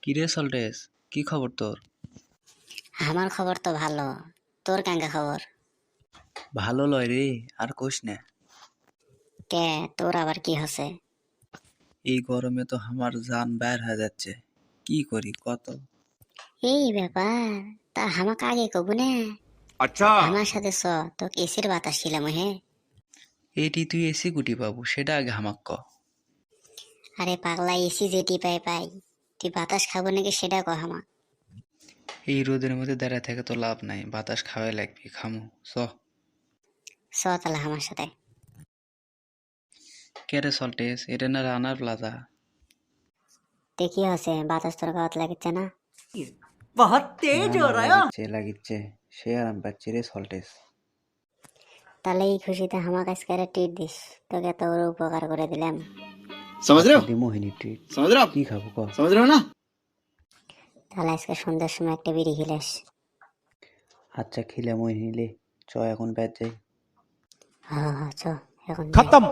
কিরে সল্টেস, কি খবর তোর? আমার খবর তো ভালো। তোর কেঙ্গা খবর? ভালো লয় রে, আর কোষ না। কে, তোর আবার কি হচ্ছে? এই গরমে তো আমার জান বাইর হয়ে যাচ্ছে। কি করি কত? এই ব্যাপার, তা হামাক আগে কবু না। अच्छा। আমার সাথে তোকে এসির বাতাস ছিলাম হে। এটি তুই এসি গুটি পাবো, সেটা আগে হামাক ক। আরে পাগলা, এসি যেটি পাই পাই, তুই বাতাস খাবো নাকি সেটা কহ হামাক। এই রোদের মধ্যে দাঁড়ায় থেকে তো লাভ নাই, বাতাস খাওয়াই লাগবি, খামু চ। তাহলে আমার সাথে। কে রে সল্টেস, এটা না রানার প্লাজা? তে কি হচ্ছে, বাতাস তোর গাওয়াত লাগছে না? बहुत तेज हो रहा है। লাগিচ্ছে লাগিচ্ছে, সে আরাম পাচ্ছি রে সল্টেস। তাহলে এই খুশিতে হামাক আজকে ট্রিট দিস, তোকে তো ওর উপকার করে দিলাম। समझ रहे हो? মোহিনী ট্রিট। समझ रहे हो आप? কি খাবো ক? समझ रहे हो ना? তাহলে আজকে সন্ধ্যার সময় একটা বিড়ি খেলাস। আচ্ছা খিলে মোহিনী লে, চ এখন ব্যাচ যাই। হ্যাঁ হ্যাঁ, চ এখন যাই। खत्म।